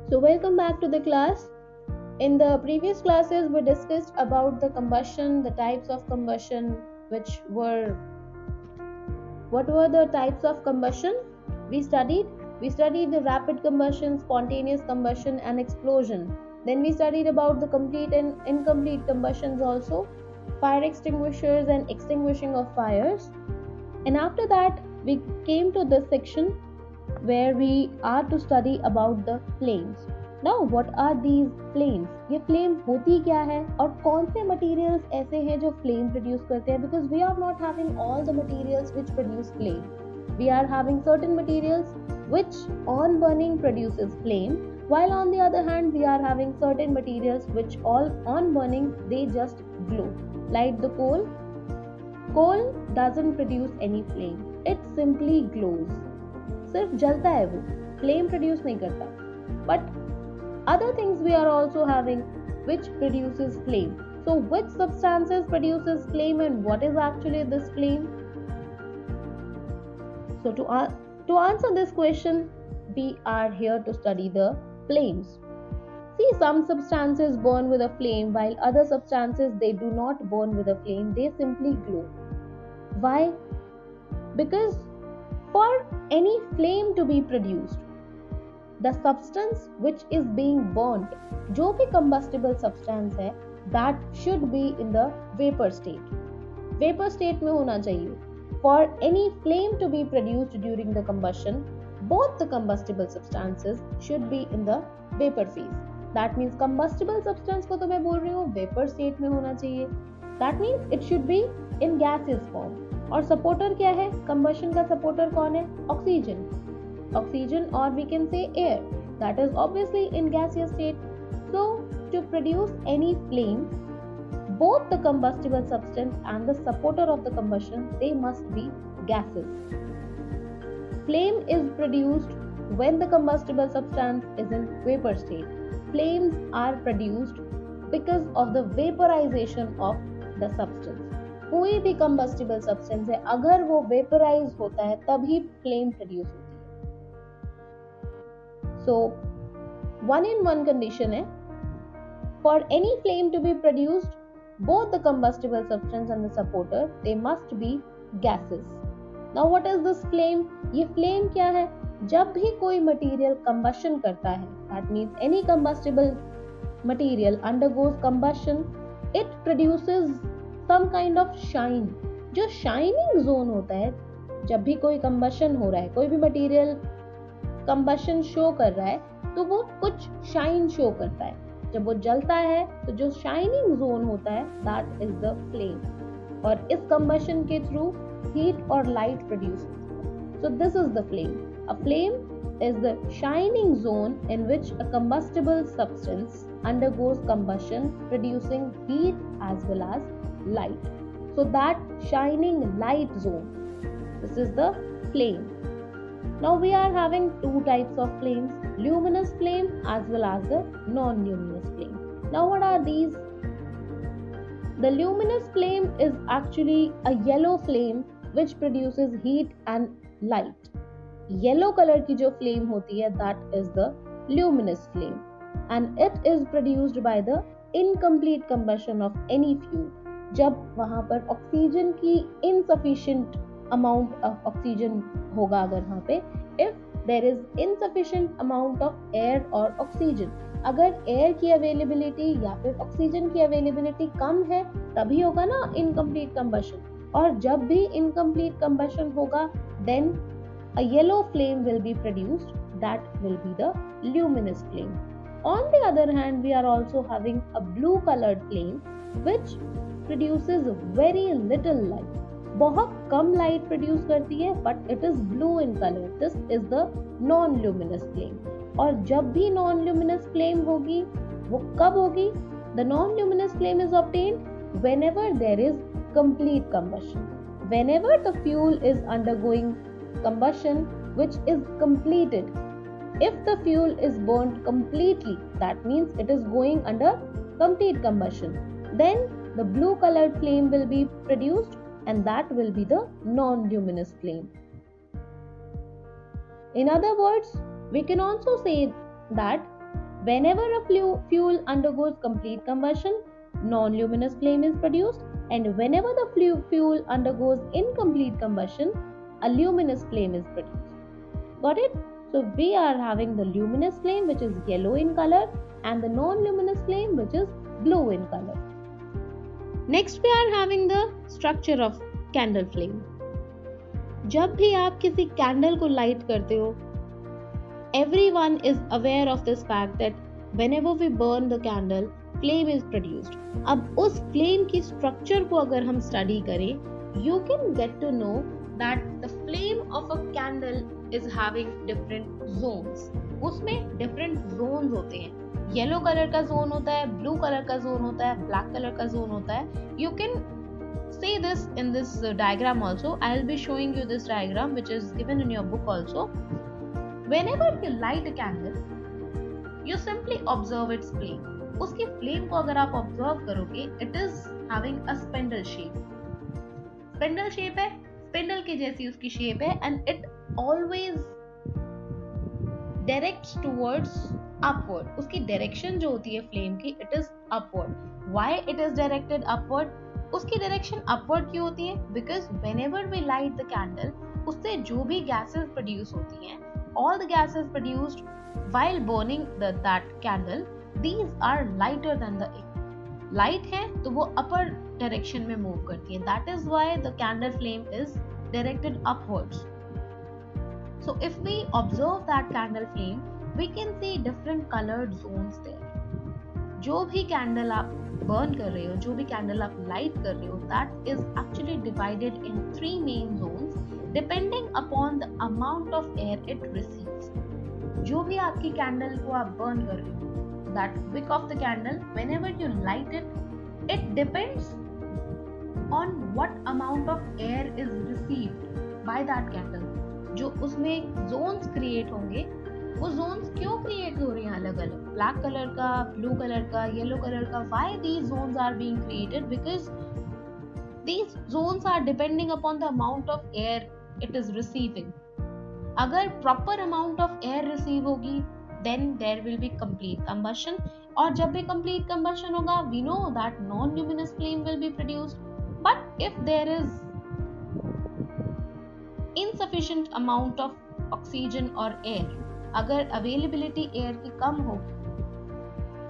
So welcome back to the class. In the previous classes we discussed about the combustion, the types of combustion, which were what were the types of combustion we studied? We studied the rapid combustion, spontaneous combustion and explosion. Then we studied about the complete and incomplete combustions also, fire extinguishers and extinguishing of fires. And after that we came to this section where we are to study about the flames. Now what are these flames? ये flame होती क्या है और कौन से materials ऐसे हैं जो flame produce करते हैं? Because we are not having all the materials which produce flame. We are having certain materials which on burning produces flame, while on the other hand we are having certain materials which all on burning they just glow. Like the coal. Coal doesn't produce any flame. It simply glows. सिर्फ जलता है वो, flame produce नहीं करता. But other things we are also having which produces flame. So which substances produces flame and what is actually this flame? So to answer this question, we are here to study the flames. See, some substances burn with a flame while other substances they do not burn with a flame, they simply glow. Why? Because for any flame to be produced, the substance which is being burnt, जो भी combustible substance है, that should be in the vapor state. Vapor state में होना चाहिए. For any flame to be produced during the combustion, both the combustible substances should be in the vapor phase. That means combustible substance को तो मैं बोल रही हूँ vapor state में होना चाहिए. That means it should be in gaseous form. और सपोर्टर क्या है? कंबशन का सपोर्टर कौन है? ऑक्सीजन. ऑक्सीजन और we can say air. That is obviously in gaseous state. So to produce any flame, both the combustible substance and the supporter of the combustion they must be gases. Flame is produced when the combustible substance is in vapor state. Flames are produced because of the vaporization of the substance. कोई भी combustible substance है, अगर वो vaporize होता है तभी flame produce होती है. So one in one condition है, for any flame to be produced, both the combustible substance and the supporter they must be gases. Now what is this flame? ये flame क्या है? जब भी कोई material combustion करता है, that means any combustible material undergoes combustion, it produces some kind of shine. जो shining zone होता है, जब भी कोई combustion हो रहा है, कोई भी material combustion show कर रहा है, तो वो कुछ shine show करता है. जब वो जलता है, तो जो shining zone होता है, that is the flame. और इस combustion के through heat और light produce होता है. So this is the flame. A flame is the shining zone in which a combustible substance undergoes combustion, producing heat as well as light. So that shining light zone, this is the flame. Now we are having two types of flames, luminous flame as well as the non-luminous flame. Now what are these? The luminous flame is actually a yellow flame which produces heat and light. Yellow color की जो flame होती है, that is the luminous flame, and it is produced by the incomplete combustion of any fuel. जब वहाँ पर oxygen की insufficient amount of oxygen होगा, अगर वहाँ पे if there is insufficient amount of air or oxygen, अगर air की availability या फिर oxygen की availability कम है, तभी होगा ना incomplete combustion. और जब भी incomplete combustion होगा, then a yellow flame will be produced, that will be the luminous flame. On the other hand, we are also having a blue colored flame which produces very little light. बहुत कम light produce करती है, but it is blue in color. This is the non-luminous flame. और जब भी non-luminous flame होगी, वो कब होगी? The non-luminous flame is obtained whenever there is complete combustion. Whenever the fuel is undergoing combustion which is completed. If the fuel is burnt completely, that means it is going under complete combustion. Then the blue colored flame will be produced, and that will be the non-luminous flame. In other words, we can also say that Whenever a fuel undergoes complete combustion, non-luminous flame is produced, and whenever the fuel undergoes incomplete combustion, a luminous flame is produced. Got it? So we are having the luminous flame, which is yellow in color, and the non-luminous flame, which is blue in color. Next we are having the structure of candle flame. जब भी आप किसी candle को light करते हो, everyone is aware of this fact that whenever we burn the candle, flame is produced. अब उस flame की structure को अगर हम study करें, you can get to know that the flame of a candle is having different zones. उसमें different zones होते हैं. येलो कलर का जोन होता है, ब्लू कलर का जोन होता है, ब्लैक कलर का जोन होता है. You can see this in this diagram also. I will be showing you this diagram which is given in your book also. Whenever you light a candle, you simply observe its flame. उसकी flame को अगर आप observe करोगे, it is having a spindle shape. Spindle shape है, spindle के जैसी उसकी shape है, and it always directs towards upward. उसकी direction जो होती है flame की, it is upward. Why it is directed upward? उसकी direction upward क्यों होती है? Because whenever we light the candle, उससे जो भी gases produce होती हैं, all the gases produced while burning that candle, these are lighter than the air. Light है तो वो upper direction में move करती है. That is why the candle flame is directed upwards. So if we observe that candle flame, we can see different colored zones there. जो भी candle आप burn कर रहे हो, जो भी candle आप light कर रहे हो, that is actually divided in 3 main zones depending upon the amount of air it receives. जो भी आपकी candle को आप burn कर रहे हो, that wick of the candle, whenever you light it, it depends on what amount of air is received by that candle. जो उसमें zones create होंगे, वो zones क्यों create हो रही हैं अलग अलग, black कलर का, blue कलर का, yellow कलर का. Why these zones are being created? Because these zones are depending upon the amount of air it is receiving. अगर proper amount of air receive होगी, then there will be complete combustion. और जब भी complete combustion होगा, we know that non-luminous flame will be produced. But if there is insufficient amount of oxygen or air, अगर availability air की कम होगी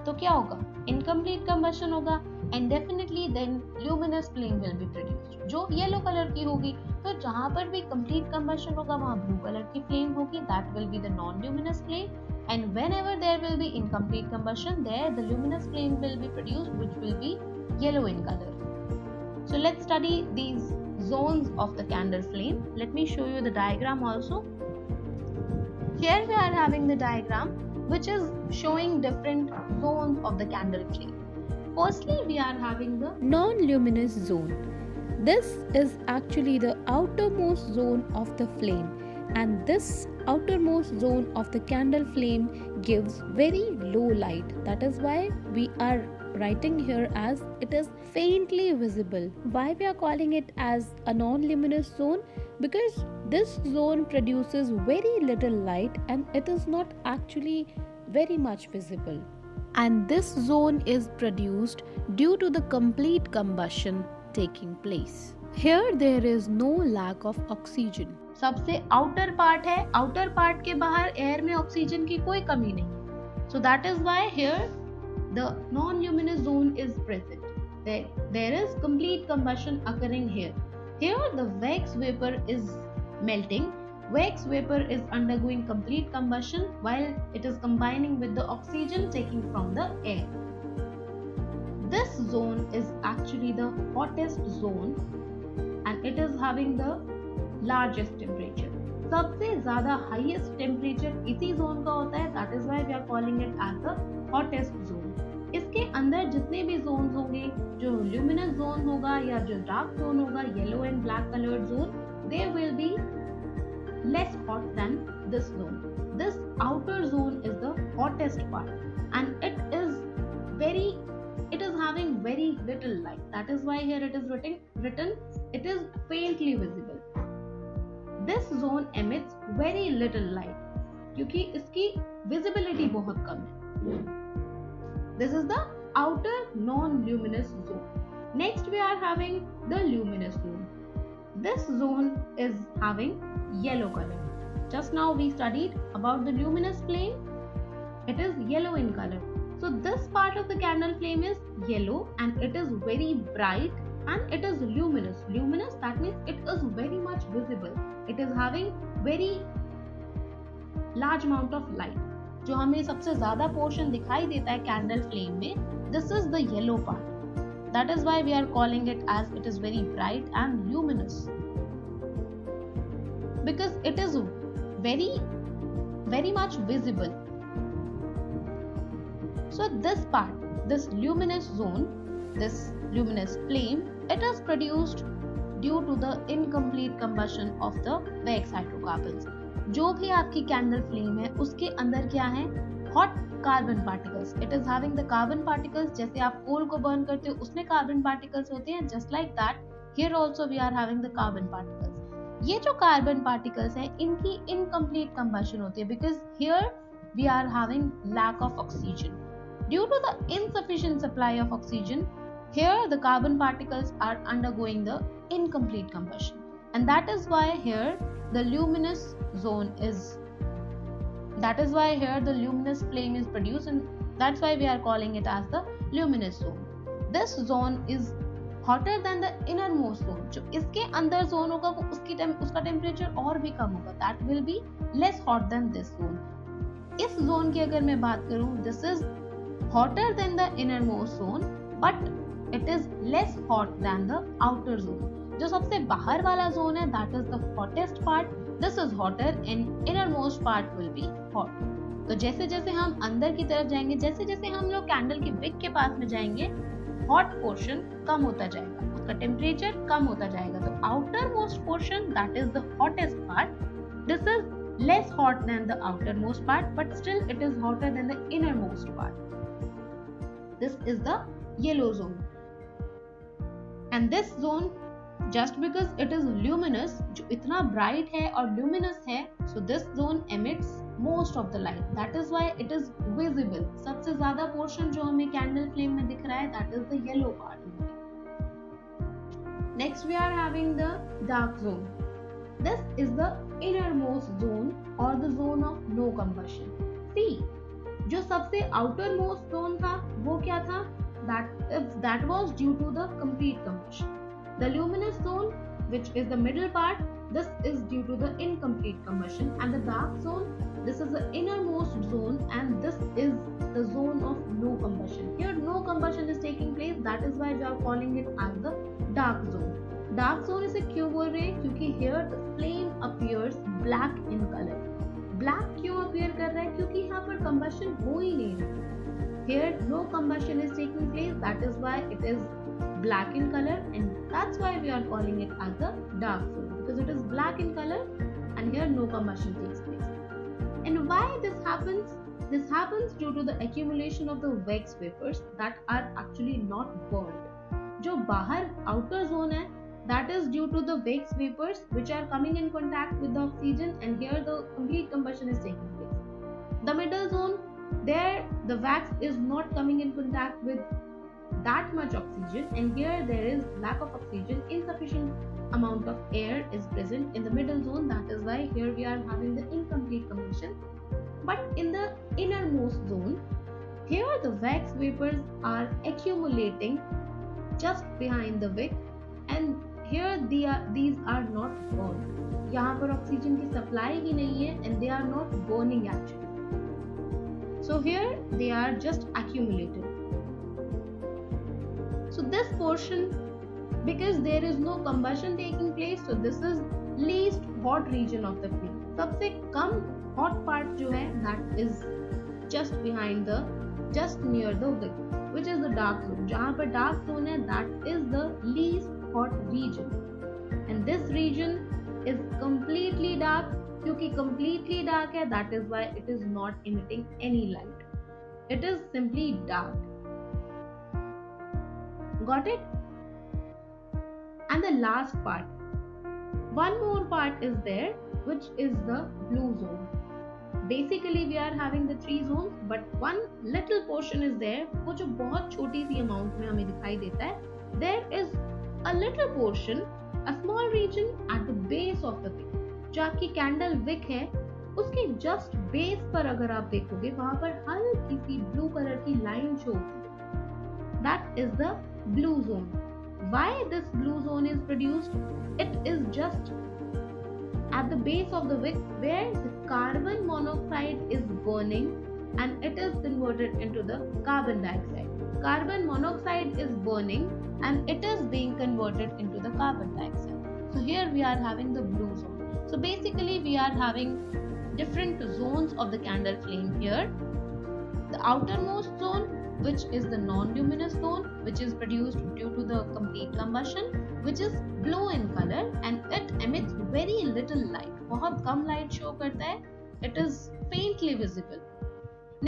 तो क्या होगा? Incomplete combustion होगा, and definitely then luminous flame will be produced, जो yellow color की होगी. तो जहाँ पर भी complete combustion होगा वहाँ blue color की flame होगी, that will be the non-luminous flame. And whenever there will be incomplete combustion, there the luminous flame will be produced, which will be yellow in color. So let's study these zones of the candle flame. Let me show you the diagram also. Here we are having the diagram which is showing different zones of the candle flame. Firstly, we are having the non-luminous zone. This is actually the outermost zone of the flame, and this outermost zone of the candle flame gives very low light. That is why we are writing here as it is faintly visible. Why we are calling it as a non-luminous zone? Because this zone produces very little light and it is not actually very much visible. And this zone is produced due to the complete combustion taking place. Here there is no lack of oxygen. सबसे outer part है, outer part के बाहर air में oxygen की कोई कमी नहीं है. So that is why here the non-luminous zone is present. There is complete combustion occurring here. Here the wax vapor is melting. Wax vapor is undergoing complete combustion while it is combining with the oxygen taken from the air. This zone is actually the hottest zone and it is having the largest temperature. सबसे ज़्यादा highest temperature इसी zone का होता है. That is why we are calling it as the hottest zone. इसके अंदर जितने भी zones होंगे, जो luminous zone होगा या जो dark zone होगा, yellow and black colored zone, they will be less hot than this zone. This outer zone is the hottest part and it is having very little light. That is why here it is written it is faintly visible. This zone emits very little light क्योंकि इसकी visibility बहुत कम है. This is the outer non-luminous zone. Next we are having the luminous zone. This zone is having yellow color. Just now we studied about the luminous flame. It is yellow in color. So this part of the candle flame is yellow and it is very bright and it is luminous. Luminous, that means it is very much visible. It is having very large amount of light. जो हमें सबसे ज़्यादा portion दिखाई देता है candle flame में, this is the yellow part. That is why we are calling it as it is very bright and luminous. Because it is very, very much visible. So this part, this luminous zone, this luminous flame, it is produced due to the incomplete combustion of the wax hydrocarbons. जो भी आपकी candle flame है उसके अंदर क्या है, hot carbon particles. It is having the carbon particles. जैसे आप कोल को बर्न करते हो उसमें कार्बन पार्टिकल्स होते हैं, just like that here also we are having the carbon particles. ये जो कार्बन पार्टिकल्स हैं इनकी इनकम्प्लीट कंबशन होती है because here we are having lack of oxygen. Due to the insufficient supply of oxygen, here the carbon particles are undergoing the incomplete combustion, and that is why here the luminous zone is, that is why here the luminous flame is produced, and that's why we are calling it as the luminous zone. This zone is hotter than the innermost zone. जो इसके अंदर zone होगा वो उसका temperature और भी कम होगा, that will be less hot than this zone. इस जोन की अगर मैं बात करूं, this is hotter than the innermost zone but it is less hot than the outer zone. जो सबसे बाहर वाला जोन है, that is the hottest part. This is hotter and innermost part will be hot. तो जैसे जैसे हम अंदर की तरफ जाएंगे, जैसे जैसे हम लोग कैंडल की विक के पास में जाएंगे, हॉट पोर्शन कम होता जाएगा, उसका टेम्परेचर कम होता जाएगा. तो outermost portion, that is the hottest part, this is less hot than the outermost part but still it is hotter than the innermost part. This is the yellow zone. And this zone, just because it is luminous, जो इतना bright है और luminous है, so this zone emits most of the light. That is why it is visible. सबसे ज़्यादा portion जो हमें candle flame में दिख रहा है, that is the yellow part. Next we are having the dark zone. This is the innermost zone or the zone of no combustion. See, जो सबसे outermost zone था, वो क्या था? That was due to the complete combustion. The luminous zone, which is the middle part, this is due to the incomplete combustion, and the dark zone, this is the innermost zone and this is the zone of no combustion. Here no combustion is taking place, that is why we are calling it as the dark zone. Dark zone इसे क्यों बोल रहे हैं? क्योंकि here the flame appears black in color. Black क्यों appear कर रहा है? क्योंकि यहाँ पर combustion हो ही नहीं रहा. Here no combustion is taking place, that is why it is black in color, and that's why we are calling it as the dark zone, because it is black in color and here no combustion takes place. And why this happens? This happens due to the accumulation of the wax vapors that are actually not burned. जो बाहर outer zone है, that is due to the wax vapors which are coming in contact with the oxygen, and here the complete combustion is taking place. The middle zone, there the wax is not coming in contact with that much oxygen, and here there is lack of oxygen, insufficient amount of air is present in the middle zone, that is why here we are having the incomplete combustion. But in the innermost zone, here the wax vapors are accumulating just behind the wick, and here these are not burned. यहाँ पर oxygen की supply ही नहीं है and they are not burning actually. So here they are just accumulated. So this portion, because there is no combustion taking place, so this is least hot region of the flame. सबसे कम hot part जो है, that is just behind the, just near the wick, which is the dark zone. जहाँ पर dark zone है, that is the least hot region, and this region is completely dark. क्योंकि completely dark है, that is why it is not emitting any light. It is simply dark. Got it? And the last part, one more part is there, which is the blue zone. Basically we are having the 3 zones, but one little portion is there, वो जो बहुत छोटी सी amount में हमें दिखाई देता है. There is a little portion, a small region at the base of the wick. जो आपकी कैंडल विक है उसके जस्ट बेस पर अगर आप देखोगे वहां पर हल्की सी ब्लू कलर की लाइन शो होती है. That is the blue zone. Why this blue zone is produced? It is just at the base of the wick where the carbon monoxide is burning and it is converted into the carbon dioxide. Carbon monoxide is burning and it is being converted into the carbon dioxide. So here we are having the blue zone. So basically we are having different zones of the candle flame here. The outermost zone, which is the non-luminous zone, which is produced due to the complete combustion, which is blue in color and it emits very little light. बहुत कम light show करता है. It is faintly visible.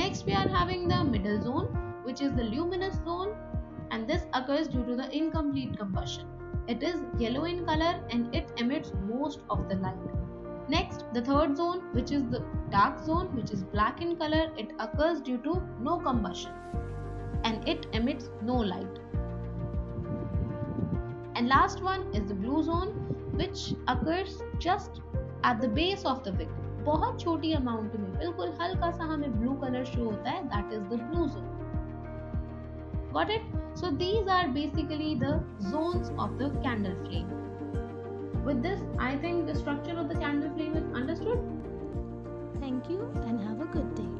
Next we are having the middle zone, which is the luminous zone, and this occurs due to the incomplete combustion. It is yellow in color and it emits most of the light. Next, the third zone, which is the dark zone, which is black in color. It occurs due to no combustion and it emits no light. And last one is the blue zone, which occurs just at the base of the wick. बहुत छोटी amount में बिल्कुल हल्का सा हमें blue colour show होता है. That is the blue zone. Got it? So these are basically the zones of the candle flame. With this, I think the structure of the candle flame is understood. Thank you and have a good day.